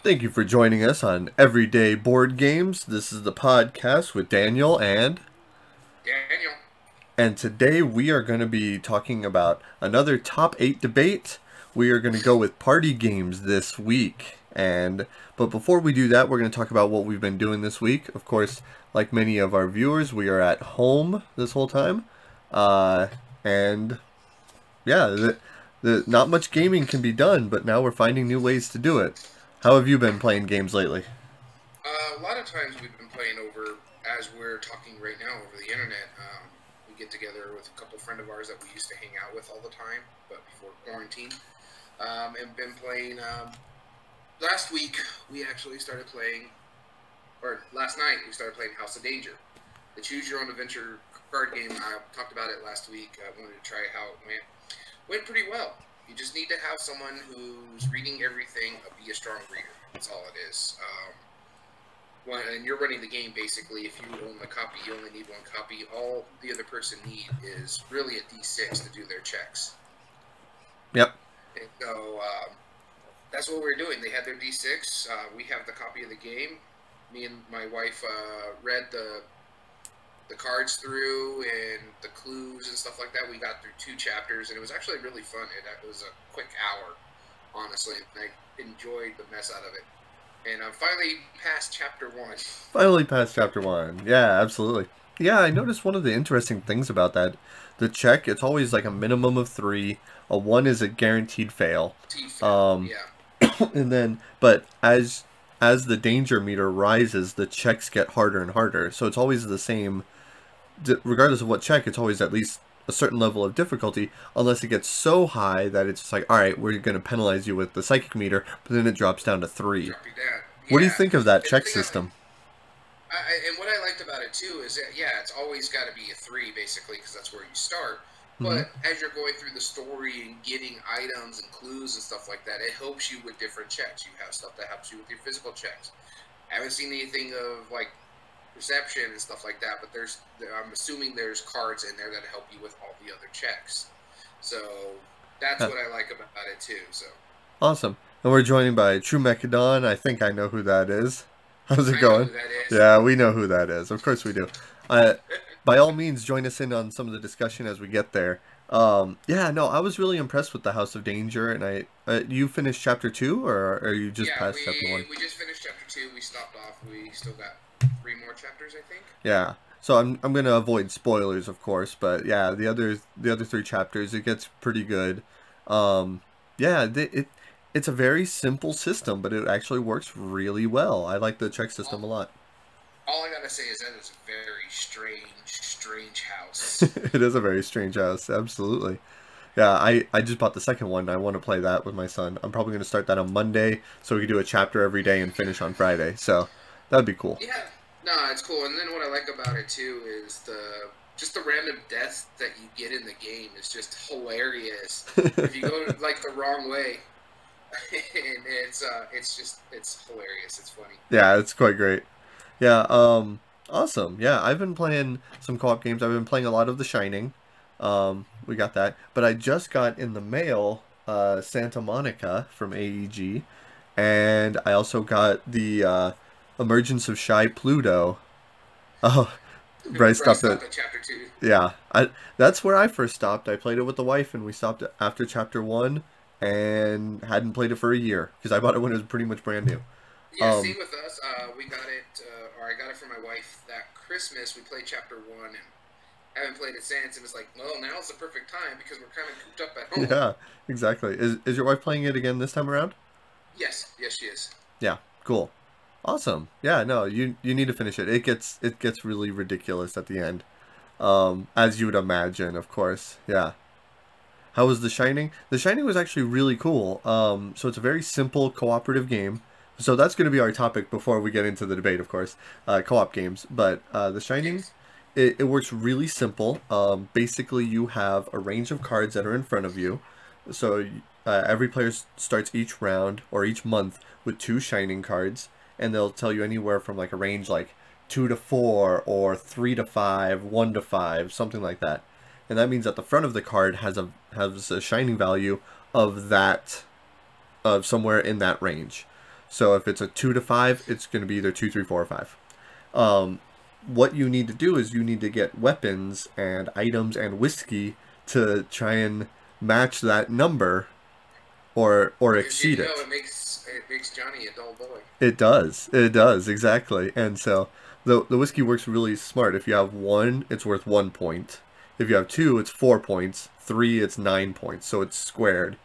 Thank you for joining us on Everyday Board Games. This is the podcast with Daniel Daniel. and today we are going to be talking about another top 8 debate. We are going to go with party games this week. But before we do that, we're going to talk about what we've been doing this week. Of course, like many of our viewers, we are at home this whole time. And yeah, not much gaming can be done, but now we're finding new ways to do it. How have you been playing games lately? A lot of times we've been playing over, as we're talking right now, over the internet. We get together with a couple friend of ours that we used to hang out with all the time, but before quarantine. And been playing, last week we actually started playing, or last night we started playing House of Danger. The Choose Your Own Adventure card game. I talked about it last week. I wanted to try how it went. Went pretty well. You just need to have someone who's reading everything, be a strong reader. That's all it is. And you're running the game, basically. If you own the copy, you only need one copy. All the other person need is really a D6 to do their checks. Yep. And so that's what we're doing. They had their D6. We have the copy of the game. Me and my wife read the cards through and the clues and stuff like that. We got through 2 chapters, and it was actually really fun. It was a quick hour, honestly, and I enjoyed the mess out of it. And I'm finally past chapter 1. Finally past chapter 1. Yeah, absolutely. Yeah, I noticed one of the interesting things about that. The check, it's always like a minimum of 3. A 1 is a guaranteed fail. Yeah. And then, but as the danger meter rises, the checks get harder and harder. So it's always the same. Regardless of what check, it's always at least a certain level of difficulty, unless it gets so high that it's just like, all right, we're going to penalize you with the psychic meter, but then it drops down to 3. What do you think of that check system? And what I liked about it too is that, yeah, it's always got to be a 3 basically, because that's where you start. But as you're going through the story and getting items and clues and stuff like that, it helps you with different checks. You have stuff that helps you with your physical checks. I haven't seen anything of like perception and stuff like that, but I'm assuming there's cards in there that help you with all the other checks. So that's what I like about it too. So awesome. And we're joined by True Mechadon. I think I know who that is. How's it going? I know who that is. Yeah, we know who that is. Of course we do. By all means, join us in on some of the discussion as we get there. Yeah, no, I was really impressed with the House of Danger, and you finished chapter 2, or are you just past chapter 1? We just finished chapter 2. We stopped off. We still got 3 more chapters, I think. Yeah. So I'm gonna avoid spoilers, of course, but yeah, the other 3 chapters, it gets pretty good. Yeah, it's a very simple system, but it actually works really well. I like the check system a lot. All I gotta say is that it's a very strange house. It is a very strange house, absolutely. Yeah, I just bought the second one. I want to play that with my son. I'm probably going to start that on Monday, so we can do a chapter every day and finish on Friday. So that'd be cool. Yeah, no, it's cool. And then what I like about it too is just the random deaths that you get in the game is just hilarious. If you go like the wrong way, and it's hilarious. It's funny. Yeah, it's quite great. Yeah, awesome. Yeah, I've been playing some co-op games. I've been playing a lot of The Shining. We got that. But I just got in the mail Santa Monica from AEG. And I also got the Emergence of Shy Pluto. Oh, right, I stopped at chapter 2. Yeah, that's where I first stopped. I played it with the wife, and we stopped after chapter 1 and hadn't played it for a year because I bought it when it was pretty much brand new. Yeah, same with us. We got it, or I got it for my wife that Christmas. We played chapter 1 and haven't played it since. And it's like, well, now's the perfect time because we're kind of cooped up at home. Yeah, exactly. Is your wife playing it again this time around? Yes, she is. Yeah, cool, awesome. Yeah, no, you need to finish it. It gets really ridiculous at the end, as you would imagine, of course. Yeah. How was The Shining? The Shining was actually really cool. So it's a very simple cooperative game. So that's going to be our topic before we get into the debate, of course, co-op games. But The Shining, it works really simple. Basically, you have a range of cards that are in front of you. So every player starts each round or each month with 2 Shining cards. And they'll tell you anywhere from like a range like 2 to 4 or 3 to 5, 1 to 5, something like that. And that means that the front of the card has a Shining value of somewhere in that range. So if it's a 2 to 5, it's going to be either 2, 3, 4, or 5. What you need to do is you need to get weapons and items and whiskey to try and match that number or Because you exceed know it. it makes Johnny a dull boy. It does exactly. And so the whiskey works really smart. If you have 1, it's worth 1 point. If you have 2, it's 4 points. 3, it's 9 points. So it's squared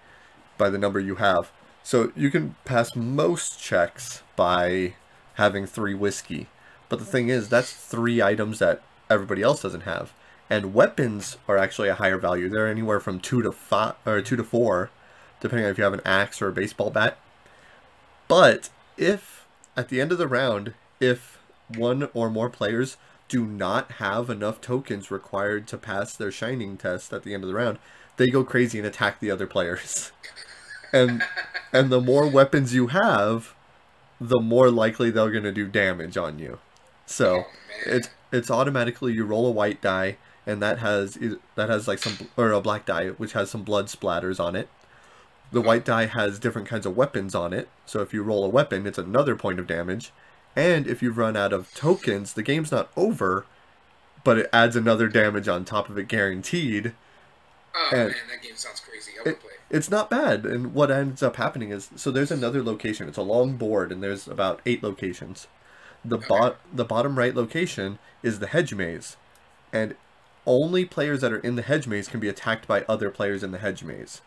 by the number you have. So you can pass most checks by having 3 whiskey. But the thing is, that's 3 items that everybody else doesn't have. And weapons are actually a higher value. They're anywhere from 2 to 5 or 2 to 4, depending on if you have an axe or a baseball bat. But if at the end of the round, if one or more players do not have enough tokens required to pass their shining test at the end of the round, they go crazy and attack the other players. And and the more weapons you have, the more likely they're going to do damage on you. So Oh man. it's automatically you roll a white die, and that has like some, or a black die which has some blood splatters on it. The Oh. white die has different kinds of weapons on it, so if you roll a weapon, it's another point of damage. And if you've run out of tokens, the game's not over, but it adds another damage on top of it guaranteed. Oh And man, that game sounds crazy. I it would play it. it's not bad. And what ends up happening is, so there's another location. It's a long board, and there's about 8 locations. Okay. The bottom right location is the hedge maze, and only players that are in the hedge maze can be attacked by other players in the hedge maze.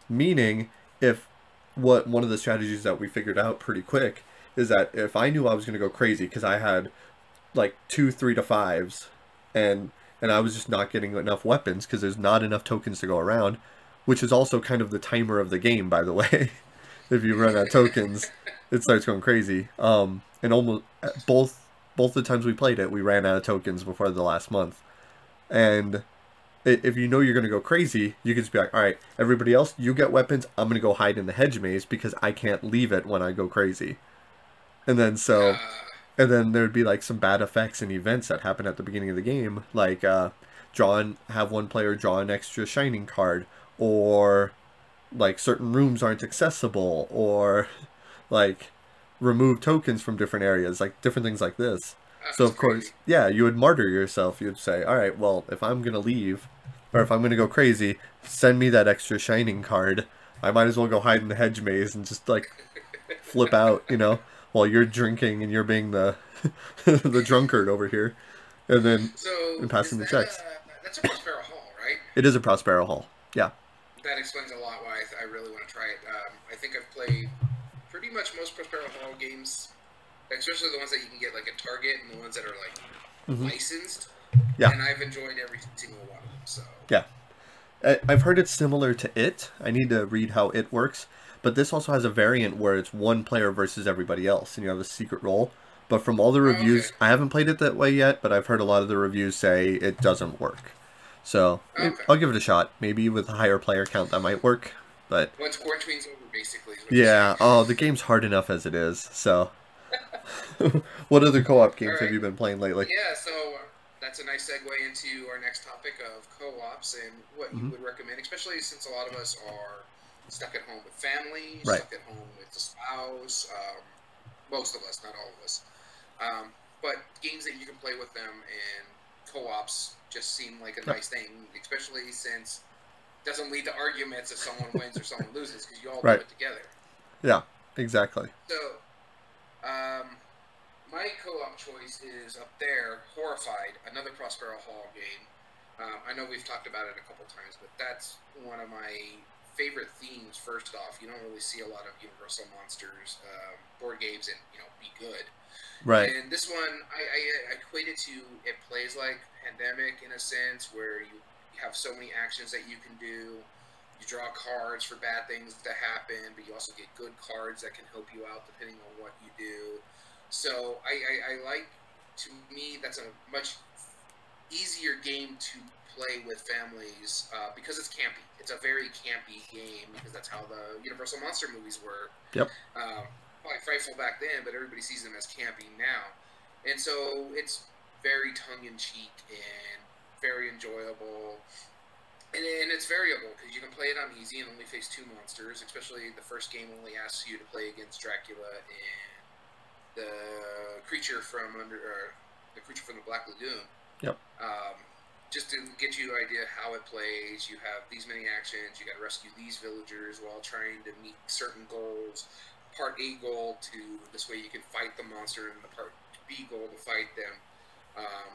Meaning, if what one of the strategies that we figured out pretty quick is that if I knew I was going to go crazy because I had like 2 3 to 5s, and I was just not getting enough weapons because there's not enough tokens to go around, which is also kind of the timer of the game, by the way. If you run out of tokens, it starts going crazy. And almost both the times we played it, we ran out of tokens before the last month. And if you know you're going to go crazy, you can just be like, all right, everybody else, you get weapons. I'm going to go hide in the hedge maze because I can't leave it when I go crazy. And then and then there'd be like some bad effects and events that happen at the beginning of the game, like have one player draw an extra shining card, or like certain rooms aren't accessible, or like remove tokens from different areas, like different things like this. So That's of course, crazy. yeah, you would martyr yourself. You'd say, all right, well, if I'm gonna leave, or if I'm gonna go crazy, send me that extra shining card. I might as well go hide in the hedge maze and just like flip out, while you're drinking and you're being the the drunkard over here, and then So and is passing the that checks. that's a Prospero Hall, right? It is a Prospero Hall. Yeah. That explains a lot why I really want to try it. I think I've played pretty much most Prospero Hall games, especially the ones that you can get like at Target and the ones that are like Hmm. licensed, Yeah. and I've enjoyed every single one of them. So Yeah. I've heard it's similar to It. I need to read how It works, but this also has a variant where it's one player versus everybody else, and you have a secret role. But from all the oh, okay, reviews, I haven't played it that way yet, but I've heard a lot of the reviews say it doesn't work. So okay. I'll give it a shot. Maybe with a higher player count that might work. But Once quarantine's over, basically, is what you're saying. yeah, oh, the game's hard enough as it is. So, what other co-op All games have right. you been playing lately? Yeah, so that's a nice segue into our next topic of co-ops and what you Hmm. would recommend, especially since a lot of us are stuck at home with family, Right. stuck at home with the spouse. Most of us, not all of us. But games that you can play with them and co-ops just seem like a Yep. nice thing, especially since it doesn't lead to arguments if someone wins or someone loses because you all do Right. it together. Yeah. Exactly. So, um, my co-op choice is up there, Horrified, another Prospero Hall game. I know we've talked about it a couple times, but that's one of my favorite themes. First off, you don't really see a lot of Universal Monsters board games and be good. Right. And this one, I equate it to it plays like Pandemic in a sense, where you have so many actions that you can do. You draw cards for bad things to happen, but you also get good cards that can help you out depending on what you do. So I like, to me, that's a much easier game to play with families because it's campy. It's a very campy game because that's how the Universal Monster movies were. Yep. Probably frightful back then, but everybody sees them as campy now. And so it's very tongue in cheek and very enjoyable. And it's variable because you can play it on easy and only face 2 monsters. Especially the first game only asks you to play against Dracula and the creature from the creature from the Black Lagoon. Yep. Just to get you an idea how it plays, you have these many actions. You got to rescue these villagers while trying to meet certain goals. Part A goal to this way you can fight the monster, and the part B goal to fight them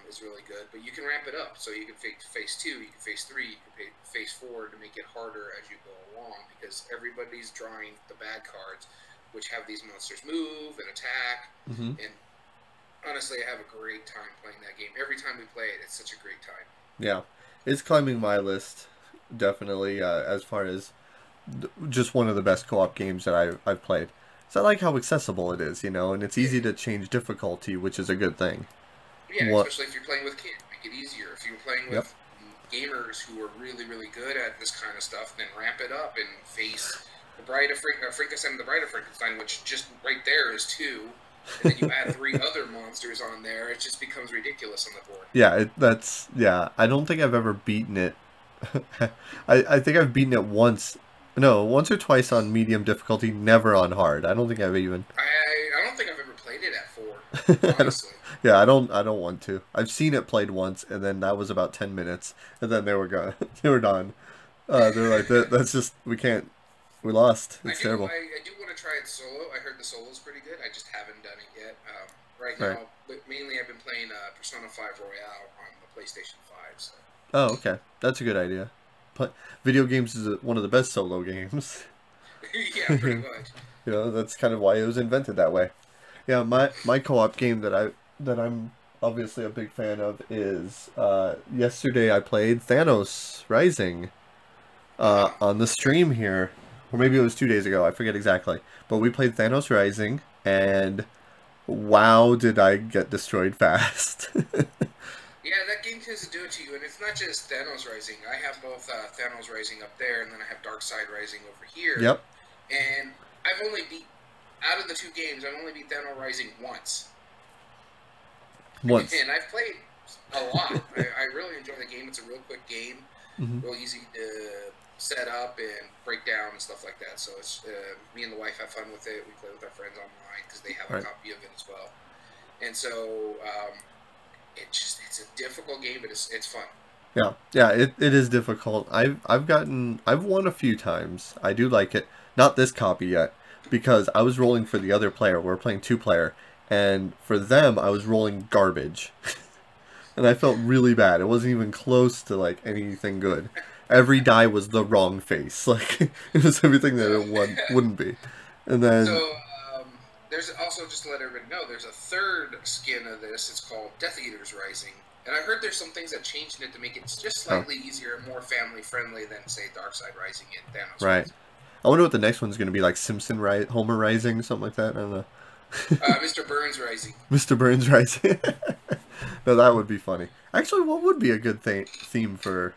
is really good. But you can ramp it up, so you can face 2, you can face 3, you can face 4 to make it harder as you go along because everybody's drawing the bad cards, which have these monsters move and attack. Mm-hmm. And honestly, I have a great time playing that game. Every time we play it, it's such a great time. Yeah, it's climbing my list definitely as far as just one of the best co-op games that I've played. So I like how accessible it is, and it's easy to change difficulty, which is a good thing. Yeah, What? especially if you're playing with kids, make it easier. If you're playing Yep. with gamers who are really, really good at this kind of stuff, then ramp it up and face the Bride of Frankenstein and the Bride of Frankenstein, which just right there is 2, and then you add 3 other monsters on there. It just becomes ridiculous on the board. Yeah. I don't think I've ever beaten it. I think I've beaten it once. No, once or twice on medium difficulty, never on hard. I don't think I've even. I don't think I've ever played it at 4, I don't- honestly. yeah, I don't want to. I've seen it played once, and then that was about 10 minutes, and then they were gone. They were done. They're like, that's just we can't. We lost. It's terrible. I do want to try it solo. I heard the solo's pretty good. I just haven't done it yet. Right Right. now, but mainly I've been playing Persona 5 Royale on the PlayStation 5. So. Oh, okay. That's a good idea. But video games is one of the best solo games. Yeah, pretty much. That's kind of why it was invented that way. Yeah, my co-op game that I'm obviously a big fan of is yesterday I played Thanos Rising on the stream here, or maybe it was 2 days ago. I forget exactly, but we played Thanos Rising, and wow, did I get destroyed fast. Yeah, that game tends to do it to you, and it's not just Thanos Rising. I have both Thanos Rising up there, and then I have Darkseid Rising over here. Yep. And I've only beat, out of the 2 games, I've only beat Thanos Rising once. Once. And I've played a lot. I really enjoy the game. It's a real quick game, real easy to set up and break down and stuff like that. So it's me and the wife have fun with it. We play with our friends online because they have a copy of it as well. And so it's a difficult game, but it's fun. Yeah, it is difficult. I've won a few times. I do like it. Not this copy yet, because I was rolling for the other player. We're playing 2-player, and for them I was rolling garbage. And I felt really bad. It wasn't even close to like anything good. Every die was the wrong face. Like it was everything that it wouldn't be. And then So there's also, just to let everybody know, there's a third skin of this. It's called Death Eaters Rising. And I heard there's some things that changed in it to make it just slightly easier and more family friendly than, say, Darkseid Rising and Thanos right. Rising. I wonder what the next one's going to be, like Homer Rising, something like that. I don't know. Mr. Burns Rising. Mr. Burns Rising. No, that would be funny. Actually, what would be a good theme for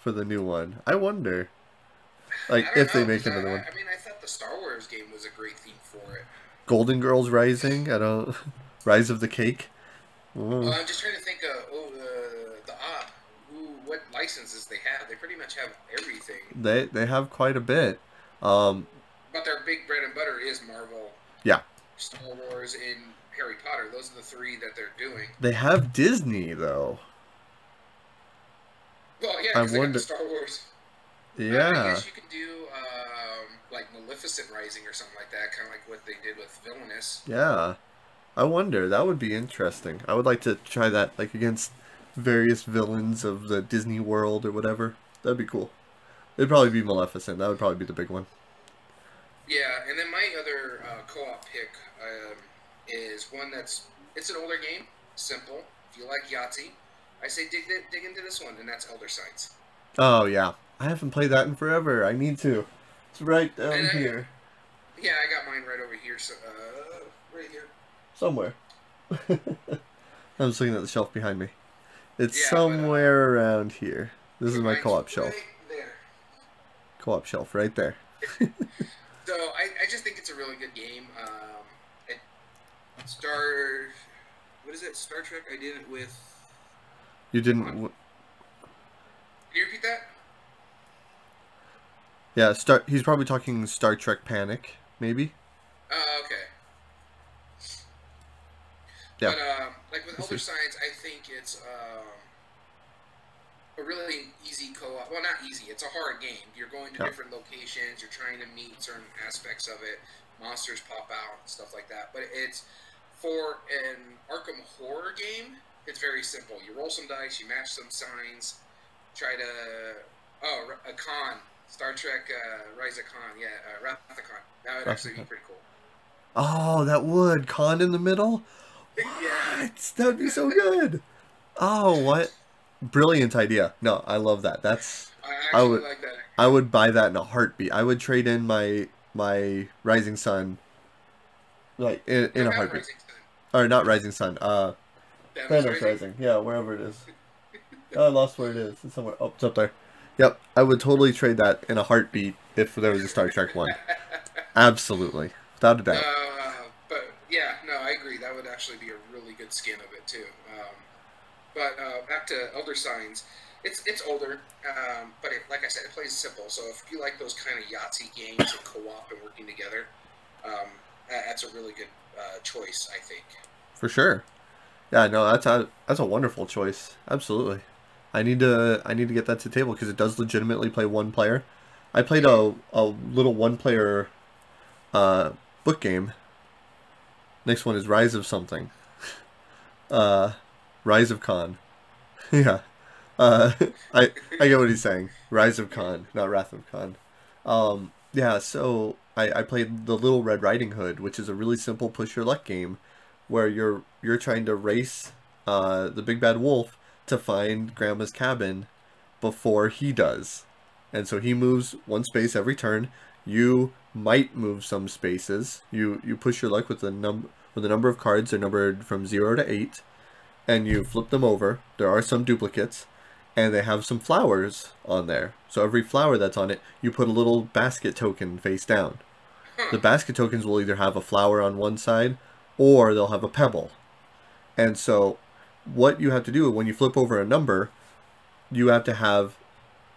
the new one? I wonder. Like, if they make another one. I mean, I thought the Star Wars game was a great theme for it. Golden Girls Rising? I don't... Rise of the Cake? I'm just trying to think of the op. What licenses they have. They pretty much have everything. They have quite a bit. But their big bread and butter is Marvel. Yeah. Star Wars and Harry Potter. Those are the 3 that they're doing. They have Disney, though. Well, yeah, because they got the Star Wars. Yeah. I guess you can do like Maleficent Rising or something like that, kind of like what they did with Villainous. Yeah. I wonder. That would be interesting. I would like to try that, like, against various villains of the Disney World or whatever. That'd be cool. It'd probably be Maleficent. That would probably be the big one. Yeah, and then my other co-op pick is one it's an older game, simple. If you like Yahtzee, I say dig into this one, and that's Elder Signs. Oh, yeah. I haven't played that in forever. I need to. It's right down here. Yeah, I got mine right over here, so right here. Somewhere. I'm just looking at the shelf behind me. It's somewhere around here. This is my co-op shelf. Right there. Co-op shelf right there. So I just think it's a really good game. What is it? Star Trek. I did it with. You didn't. Can you repeat that? Yeah, he's probably talking Star Trek Panic, maybe. Okay. Yeah. But like with We'll Elder see. Signs, I think it's a really easy co-op. Well, not easy. It's a hard game. You're going to Yeah. different locations. You're trying to meet certain aspects of it. Monsters pop out, stuff like that. But it's for an Arkham horror game. It's very simple. You roll some dice. You match some signs. Try to a con. Star Trek Rise of Khan. Yeah, Wrath of Khan. That would actually be pretty cool. Oh, that would. Con in the middle? Yeah. What? That would be so good. Oh, what? Brilliant idea. No, I love that. I I actually would like that. I would buy that in a heartbeat. I would trade in my Rising Sun like You in don't a have heartbeat. Rising Sun. Or not Rising Sun. Thanos Thanos Rising. Rising. Yeah, wherever it is. Oh, I lost where it is. It's somewhere. Oh, it's up there. Yep, I would totally trade that in a heartbeat if there was a Star Trek one. Absolutely, without a doubt. But yeah, no, I agree. That would actually be a really good skin of it too. But back to Elder Signs, it's older, but like I said, it plays simple. So if you like those kind of Yahtzee games and co-op and working together, that's a really good choice, I think. For sure. Yeah, no, that's a wonderful choice. Absolutely. I need to get that to the table because it does legitimately play one player. I played a little one player uh book game. Next one is Rise of something. Uh Rise of Khan. Yeah. Uh I get what he's saying. Rise of Khan, not Wrath of Khan. Yeah, so I played the Little Red Riding Hood, which is a really simple push your luck game where you're trying to race the big bad wolf to find Grandma's cabin before he does. And so he moves one space every turn. You might move some spaces. You push your luck with the number of cards. They're numbered from 0 to 8, and you flip them over. There are some duplicates, and they have some flowers on there. So every flower that's on it, you put a little basket token face down. Huh. The basket tokens will either have a flower on one side, or they'll have a pebble. And so what you have to do when you flip over a number, you have to have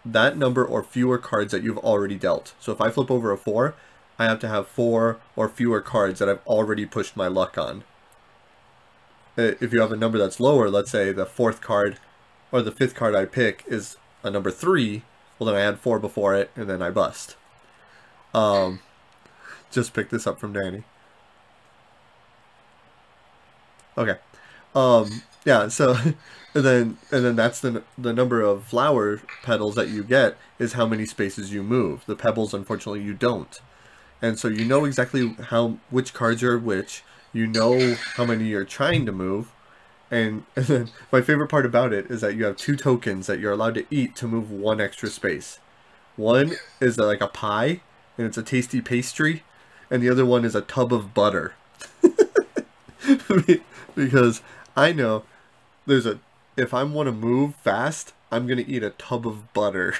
that number or fewer cards that you've already dealt. So if I flip over a 4, I have to have 4 or fewer cards that I've already pushed my luck on. If you have a number that's lower, let's say the 4th card or the 5th card I pick is a number 3, well then I add 4 before it and then I bust. Just pick this up from Danny. Okay. Yeah, so and then that's the number of flower petals that you get is how many spaces you move. The pebbles, unfortunately, you don't. And so you know exactly which cards are which. You know how many you're trying to move. And then my favorite part about it is that you have 2 tokens that you're allowed to eat to move 1 extra space. One is like a pie, and it's a tasty pastry, and the other one is a tub of butter. Because I know if I want to move fast, I'm gonna eat a tub of butter.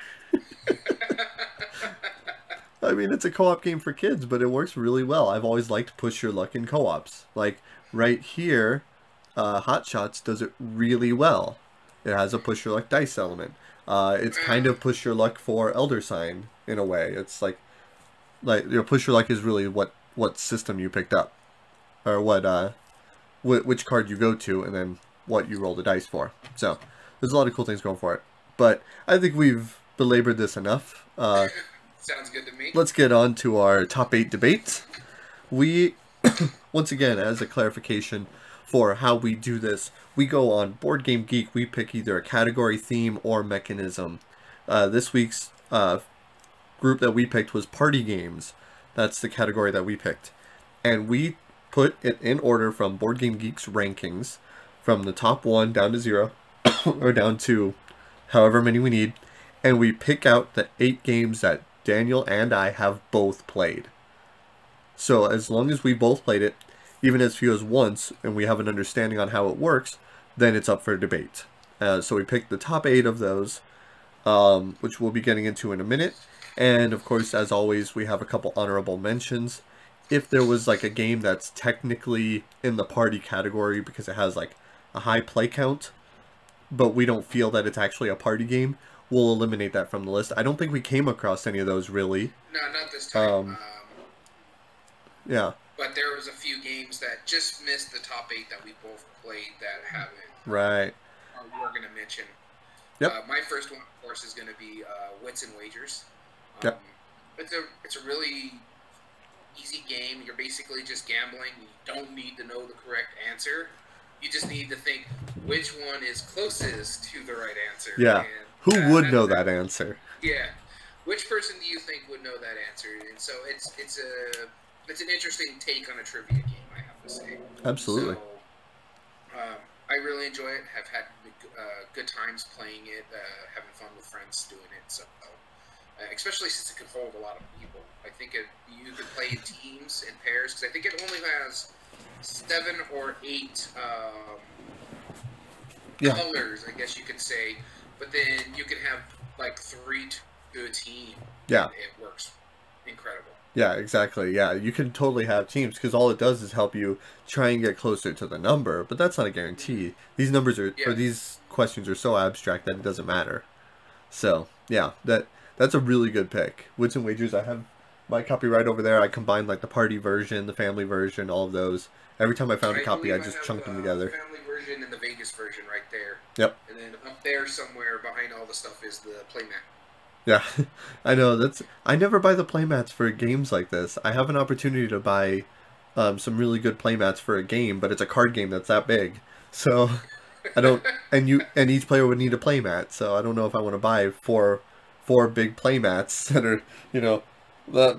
I mean, it's a co-op game for kids, but it works really well. I've always liked push your luck in co-ops. Like right here, Hot Shots does it really well. It has a push your luck dice element. It's kind of push your luck for Elder Sign in a way. It's like push your luck is really what system you picked up, or which card you go to, and then what you roll the dice for. So there's a lot of cool things going for it. But I think we've belabored this enough. Sounds good to me. Let's get on to our top 8 debates. We, once again, as a clarification for how we do this, we go on Board Game Geek. We pick either a category, theme, or mechanism. This week's group that we picked was party games. That's the category that we picked. And we put it in order from Board Game Geek's rankings, from the top 1 down to 0, or down to however many we need, and we pick out the 8 games that Daniel and I have both played. So as long as we both played it, even as few as once, and we have an understanding on how it works, then it's up for debate. So we picked the top 8 of those, which we'll be getting into in a minute. And of course, as always, we have a couple honorable mentions. If there was like a game that's technically in the party category because it has like a high play count, but we don't feel that it's actually a party game, we'll eliminate that from the list. I don't think we came across any of those really. No, not this time. Yeah. But there was a few games that just missed the top 8 that we both played that haven't. Right. We're going to mention. Yep. My first one, of course, is going to be Wits and Wagers. Yep. It's a really easy game. You're basically just gambling. You don't need to know the correct answer. You just need to think which one is closest to the right answer. Yeah. And, who would know that answer? Yeah. Which person do you think would know that answer? And so it's an interesting take on a trivia game, I have to say. Absolutely. So, I really enjoy it. Have had good times playing it, having fun with friends doing it. So, especially since it can hold a lot of people. I think you could play in teams and pairs because I think it only has 7 or 8 colors, I guess you could say. But then you can have like 3 to a team. Yeah. It works incredible. Yeah, exactly. Yeah, you can totally have teams because all it does is help you try and get closer to the number, but that's not a guarantee. These numbers are, or these questions are so abstract that it doesn't matter. So, yeah, that's a really good pick. Wits and Wagers, I have my copy right over there. I combined like the party version, the family version, all of those. Every time I found a copy, I just chunked them together. The family version and the Vegas version right there. Yep. And then up there somewhere behind all the stuff is the playmat. Yeah, I know. I never buy the playmats for games like this. I have an opportunity to buy some really good playmats for a game, but it's a card game that's that big. So I don't, and each player would need a playmat. So I don't know if I want to buy four big playmats that are that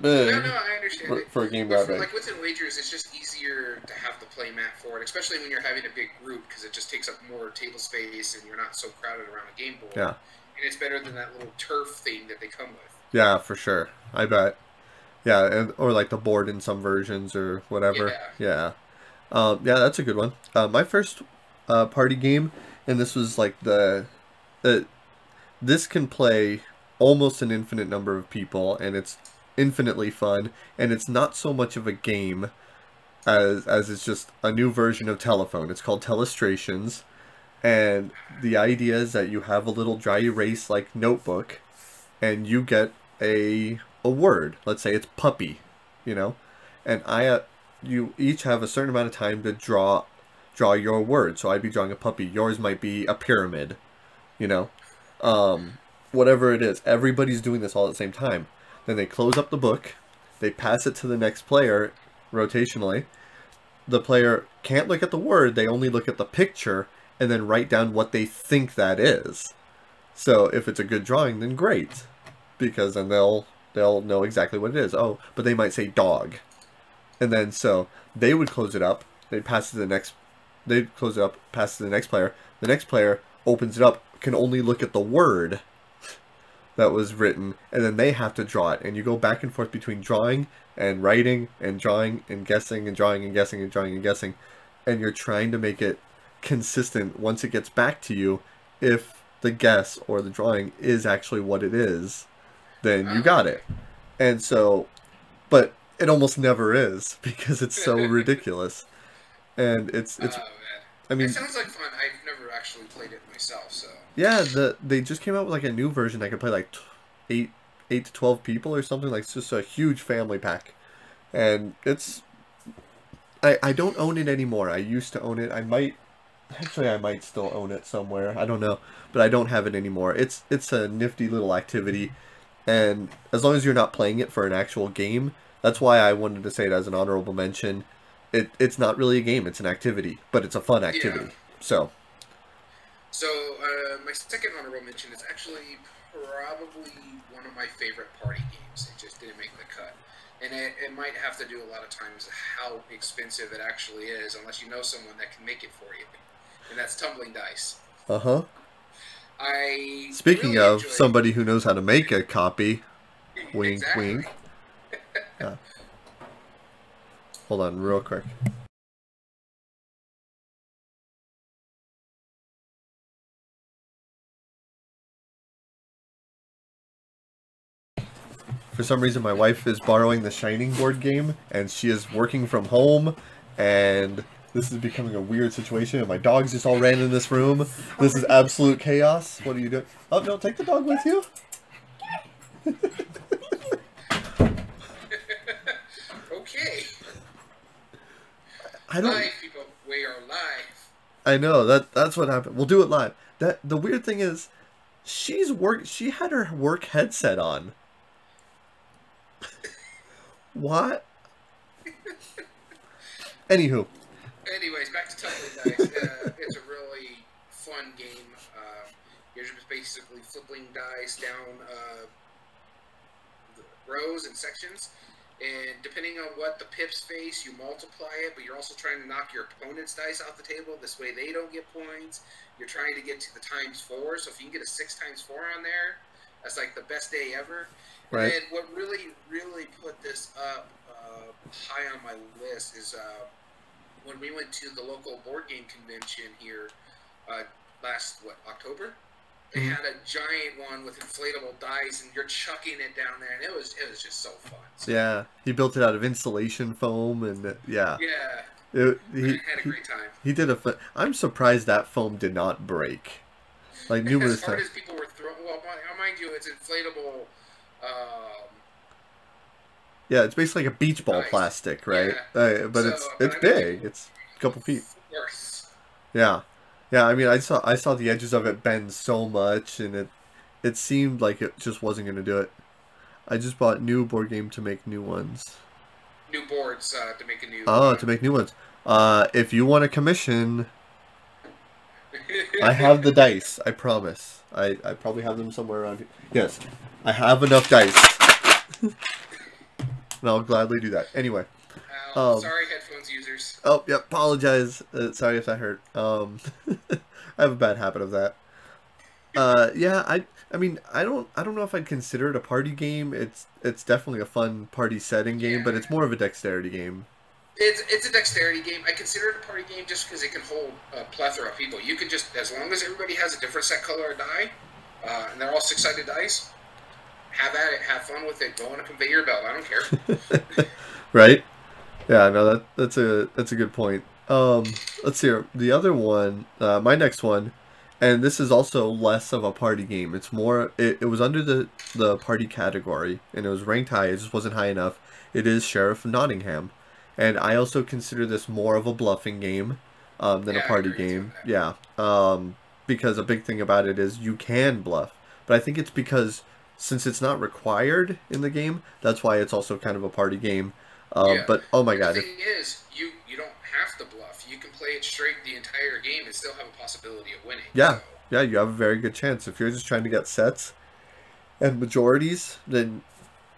big. No, I understand for a game that big. Like Wits and Wagers, it's just easier to have the playmat for it, especially when you're having a big group because it just takes up more table space and you're not so crowded around a game board. Yeah. And it's better than that little turf thing that they come with. Yeah, for sure. I bet. Yeah, or like the board in some versions or whatever. Yeah. Yeah, that's a good one. My first party game, and this was like this can play almost an infinite number of people, and it's infinitely fun, and it's not so much of a game as it's just a new version of Telephone. It's called Telestrations. And the idea is that you have a little dry erase like notebook, and you get a word. Let's say it's puppy, and you each have a certain amount of time to draw your word. So I'd be drawing a puppy. Yours might be a pyramid, whatever it is. Everybody's doing this all at the same time. Then they close up the book, they pass it to the next player rotationally. The player can't look at the word; they only look at the picture. And then write down what they think that is. So if it's a good drawing, then great, because then they'll know exactly what it is. Oh, but they might say dog, and then so they would close it up. They'd pass it to the next. They'd close it up, pass it to the next player. The next player opens it up, can only look at the word that was written, and then they have to draw it. And you go back and forth between drawing and writing and drawing and guessing and drawing and guessing and drawing and guessing, and you're trying to make it consistent once it gets back to you. If the guess or the drawing is actually what it is, then you got it. And so, but it almost never is because it's so ridiculous. And it's I mean, it sounds like fun. I've never actually played it myself, so yeah, they just came out with like a new version that could play like 8 to 12 people or something. Like, it's just a huge family pack, and it's I don't own it anymore. I used to own it. I might still own it somewhere. I don't know, but I don't have it anymore. It's a nifty little activity, and as long as you're not playing it for an actual game, that's why I wanted to say it as an honorable mention. It's not really a game; it's an activity, but it's a fun activity. Yeah. So my second honorable mention is actually probably one of my favorite party games. It just didn't make the cut. And it might have to do a lot of times how expensive it actually is, unless you know someone that can make it for you. And that's tumbling dice. Uh-huh. Speaking really of somebody who knows how to make a copy, wink, wink. Hold on, real quick. For some reason, my wife is borrowing the Shining board game, and she is working from home, and This is becoming a weird situation, and my dogs just all ran in this room. This is absolute chaos. What are you doing? Oh, no, take the dog with you. Okay. I don't... Live, people. We are live. I know, that's what happened. We'll do it live. The weird thing is, she had her work headset on. What? Anywho. Anyways, back to Tumbling Dice. It's a really fun game. You're just basically flipping dice down the rows and sections. And depending on what the pips face, you multiply it, but you're also trying to knock your opponent's dice off the table. This way they don't get points. You're trying to get to the ×4. So if you can get a 6 × 4 on there, that's like the best day ever. Right. And what really, really put this up high on my list is when we went to the local board game convention here last, October? They had a giant one with inflatable dice, and you're chucking it down there, and it was just so fun. So, Yeah, he built it out of insulation foam, and yeah. Yeah. He had a great time. He did I'm surprised that foam did not break. Like numerous as hard times. as people were throwing. Well, mind you, it's inflatable. Yeah, it's basically like a beach ball Nice. plastic, right? Yeah. But So, it's I mean, big. It's a couple feet. Worse. Yeah, yeah. I mean, I saw the edges of it bend so much, and it seemed like it just wasn't going to do it. I just bought new board game to make new ones. New boards to make a new. Oh, to make new ones. If you want a commission, I have the dice. I promise. I probably have them somewhere around here. Yes, I have enough dice. And I'll gladly do that. Anyway. Sorry, headphones users. Oh, yeah, apologize. Sorry if that hurt. I have a bad habit of that. Yeah, I mean, I don't know if I'd consider it a party game. It's definitely a fun party setting game, but it's more of a dexterity game. It's a dexterity game. I consider it a party game just because it can hold a plethora of people. You can just, as long as everybody has a different set color of die, and they're all 6-sided dice, have at it, have fun with it, go on a conveyor belt. I don't care. Right? Yeah, no, that's a good point. Let's see here. The other one, my next one, and this is also less of a party game. It's more, it was under the party category, and it was ranked high. It just wasn't high enough. It is Sheriff of Nottingham. And I also consider this more of a bluffing game than a party game. Yeah. Because a big thing about it is you can bluff. But I think it's because since it's not required in the game, that's why it's also kind of a party game. But oh my god. The thing is, you don't have to bluff. You can play it straight the entire game and still have a possibility of winning. Yeah. So. Yeah, you have a very good chance. If you're just trying to get sets and majorities, then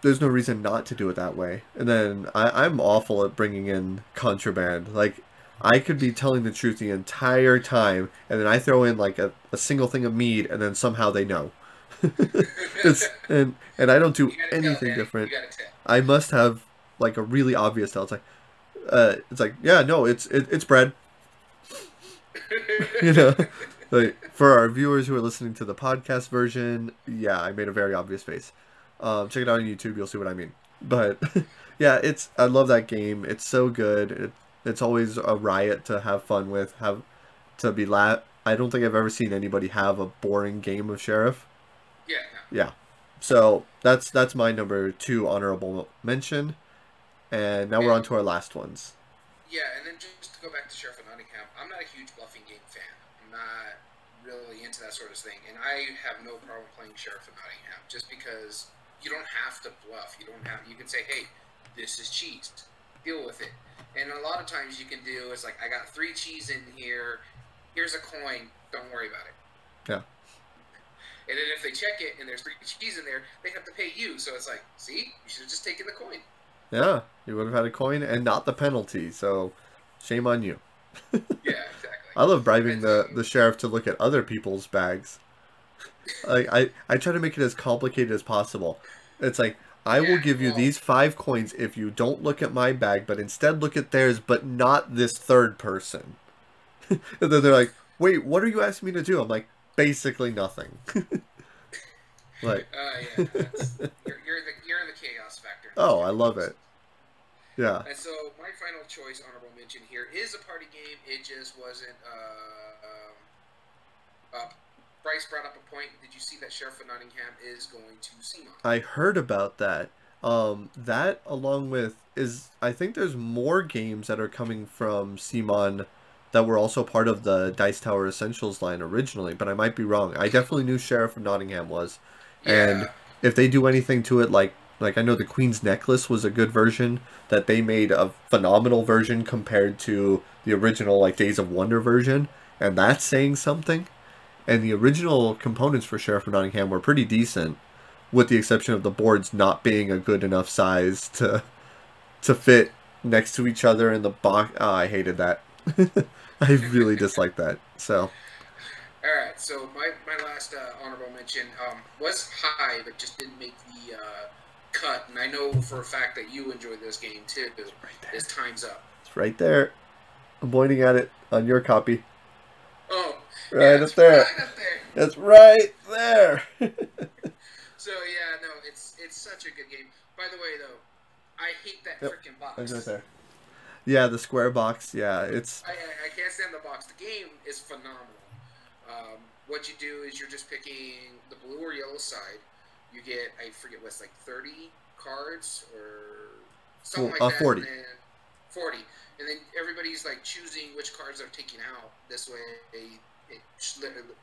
there's no reason not to do it that way. And then I'm awful at bringing in contraband. Like, I could be telling the truth the entire time, and then I throw in like a single thing of mead, and then somehow they know. and I don't do anything different. I must have like a really obvious tell. It's like yeah, no, it's bread. You know, like for our viewers who are listening to the podcast version, yeah, I made a very obvious face. Check it out on YouTube. You'll see what I mean. But yeah, I love that game. It's so good. It's always a riot to have fun with. I don't think I've ever seen anybody have a boring game of Sheriff. Yeah. No. Yeah. So that's my number 2 honorable mention. And now we're on to our last ones. Yeah, and then just to go back to Sheriff of Nottingham, I'm not a huge bluffing game fan. I'm not really into that sort of thing, and I have no problem playing Sheriff of Nottingham just because you don't have to bluff. You can say, hey, this is cheese. Deal with it. And a lot of times you can do, it's like, I got 3 cheese in here. Here's a coin. Don't worry about it. Yeah. And then if they check it and there's 3 cheese in there, they have to pay you. So it's like, see, you should have just taken the coin. Yeah, you would have had a coin and not the penalty. So shame on you. Yeah, exactly. I love bribing the sheriff to look at other people's bags. I try to make it as complicated as possible. It's like, I will give you these 5 coins if you don't look at my bag, but instead look at theirs, but not this third person. And then they're like, wait, what are you asking me to do? I'm like, basically nothing. Like, yeah, you're the chaos factor. oh, I love it. Yeah. And so my final choice, honorable mention here, is a party game. It just wasn't. Bryce brought up a point. Did you see that Sheriff of Nottingham is going to CMON? I heard about that. That along with is I think there's more games that are coming from Simon that were also part of the Dice Tower Essentials line originally, but I might be wrong. I definitely knew Sheriff of Nottingham was, and Yeah, if they do anything to it, like I know the Queen's Necklace was a good version that they made a phenomenal version compared to the original like Days of Wonder version, and that's saying something. And the original components for Sheriff of Nottingham were pretty decent, with the exception of the boards not being a good enough size to fit next to each other in the box. Oh, I hated that. I really disliked that. So all right, so my last honorable mention was high, but just didn't make the cut. And I know for a fact that you enjoyed this game too. right Is Time's Up. it's right there. I'm pointing at it on your copy. Oh, yeah, Right up it's there. right up there. It's right there. So yeah, no, it's such a good game. By the way, though, I hate that Yep, freaking it's right box. there. Yeah, the square box. Yeah, it's I can't stand the box. The game is phenomenal. What you do is you're just picking the blue or yellow side. You get, I forget what's like 30 cards or something like that. 40. And then 40. And then everybody's like choosing which cards they're taking out. This way it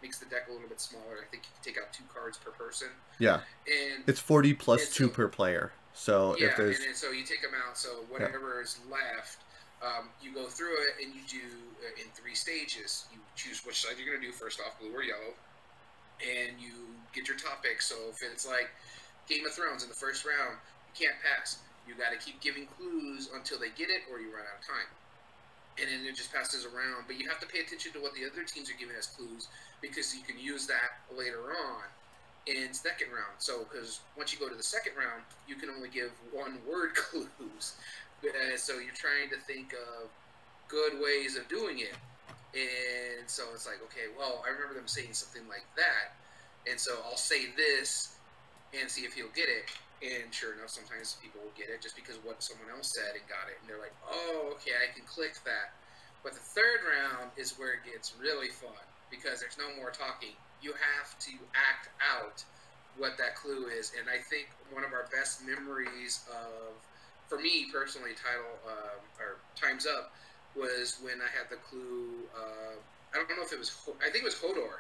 makes the deck a little bit smaller. I think you can take out 2 cards per person. Yeah. And It's 40 plus and 2 so, per player. So yeah, if there's and then so you take them out. So yeah. whatever is left, you go through it and you do in 3 stages. You choose which side you're going to do first off, blue or yellow, and you get your topic. So if it's like Game of Thrones in the first round, you can't pass. You got to keep giving clues until they get it, or you run out of time. And then it just passes around. But you have to pay attention to what the other teams are giving as clues, because you can use that later on in second round. So because once you go to the second round, you can only give 1-word clues. So you're trying to think of good ways of doing it. And so it's like, okay, well, I remember them saying something like that. And so I'll say this and see if he'll get it. And sure enough, sometimes people will get it just because of what someone else said and got it. And they're like, oh, okay, I can click that. But the third round is where it gets really fun, because there's no more talking. You have to act out what that clue is. And I think one of our best memories of, for me personally, or Time's Up, was when I had the clue. I don't know if it was. I think it was Hodor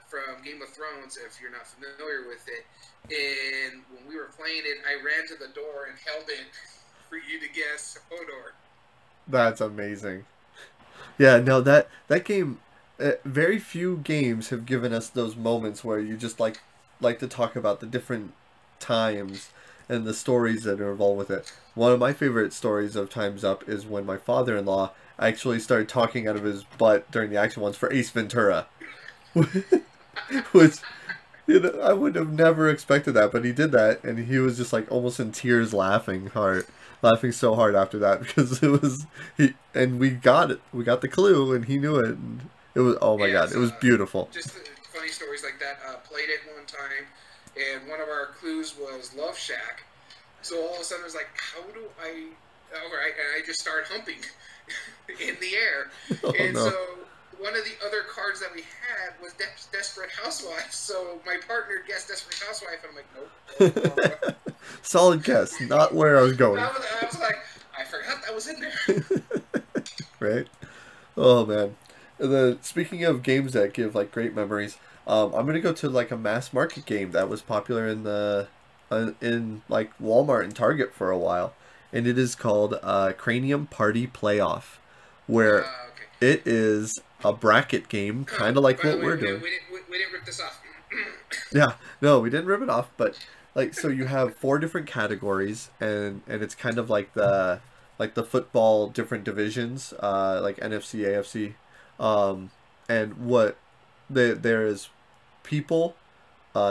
from Game of Thrones. If you're not familiar with it, and when we were playing it, I ran to the door and held it for you to guess Hodor. That's amazing. Yeah, no, that game. Very few games have given us those moments where you just like to talk about the different times and the stories that are involved with it. One of my favorite stories of Time's Up is when my father-in-law actually started talking out of his butt during the action ones for Ace Ventura, which I would have never expected that, but he did that, and he was just like almost in tears, laughing so hard after that because it was and we got it, we got the clue, and he knew it, and it was oh my god, it was beautiful. Just funny stories like that. Played it one time, and one of our clues was Love Shack. So all of a sudden, I was like, "How do I?" All right, and I just started humping in the air, Oh and no. so one of the other cards that we had was Desperate Housewife. So my partner guessed Desperate Housewife, and I'm like, "Nope." Solid guess, not where I was going. I was like, I forgot that was in there. Right? Oh man. Speaking of games that give like great memories, I'm gonna go to like a mass market game that was popular in the in like Walmart and Target for a while, and it is called Cranium Party Playoff, where Okay. it is a bracket game, kind of like By the what way, we're doing. we didn't rip this off. Yeah, no, we didn't rip it off, but like so you have 4 different categories, and it's kind of like the football different divisions, like NFC, AFC, and what there is people,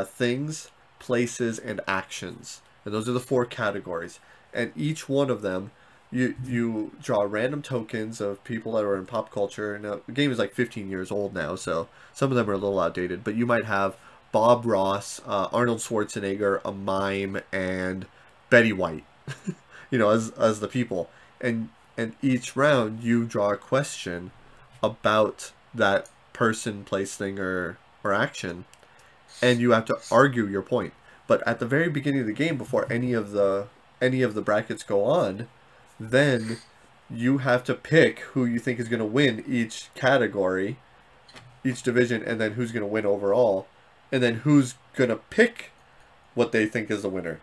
things, places, and actions, and those are the 4 categories, and each one of them. You draw random tokens of people that are in pop culture. Now, the game is like 15 years old now, so some of them are a little outdated. But you might have Bob Ross, Arnold Schwarzenegger, a mime, and Betty White. as the people. And each round you draw a question about that person, place, thing, or action, and you have to argue your point. But at the very beginning of the game, before any of the brackets go on, then you have to pick who you think is going to win each category, each division, and then who's going to win overall, and then who's going to pick what they think is the winner.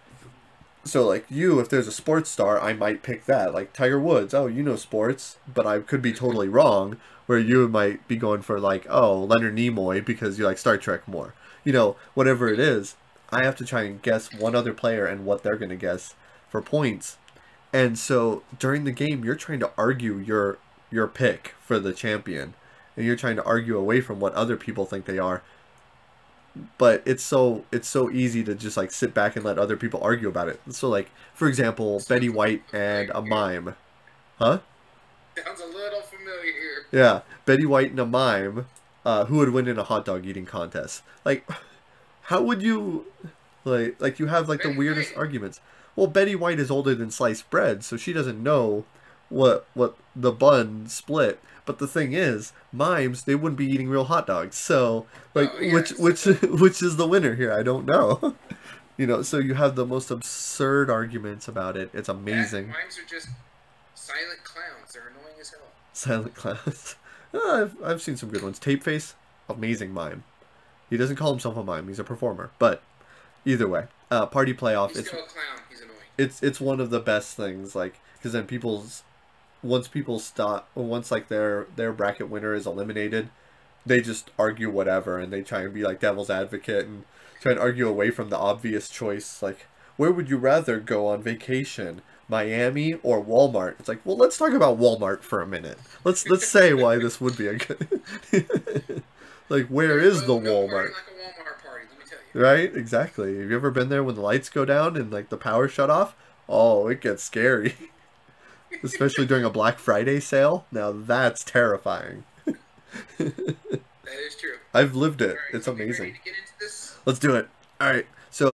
So, like, if there's a sports star, I might pick that. Like, Tiger Woods, oh, you know sports, but I could be totally wrong, where you might be going for, like, oh, Leonard Nimoy because you like Star Trek more. Whatever it is, I have to try and guess one other player and what they're going to guess for points. And so, during the game, you're trying to argue your pick for the champion, and you're trying to argue away from what other people think they are. But it's so easy to just like sit back and let other people argue about it. So like, for example, Betty White and a mime. Huh? Sounds a little familiar here. Yeah, Betty White and a mime, who would win in a hot dog eating contest. Like, how would you, like you have like the weirdest arguments. Well, Betty White is older than sliced bread, so she doesn't know what the bun split. But the thing is, mimes, they wouldn't be eating real hot dogs. So, like, which is the winner here? I don't know. So you have the most absurd arguments about it. It's amazing. Mimes are just silent clowns. They're annoying as hell. Silent clowns. I've seen some good ones. Tapeface, amazing mime. He doesn't call himself a mime. He's a performer. But either way, party playoff. He's still a clown. He's annoying. It's one of the best things. Like, because then once people stop, once like their bracket winner is eliminated, they just argue whatever, and they try and be like devil's advocate and try and argue away from the obvious choice. Like, where would you rather go on vacation, Miami or Walmart? It's like, well, let's talk about Walmart for a minute. Let's say why this would be a good. Like, where is the Walmart? Like a Walmart party, let me tell you. Right? Exactly. Have you ever been there when the lights go down and like the power shut off? Oh, it gets scary. Especially during a Black Friday sale. Now that's terrifying. That is true. I've lived it. Right, it's amazing. Ready to get into this? Let's do it. All right.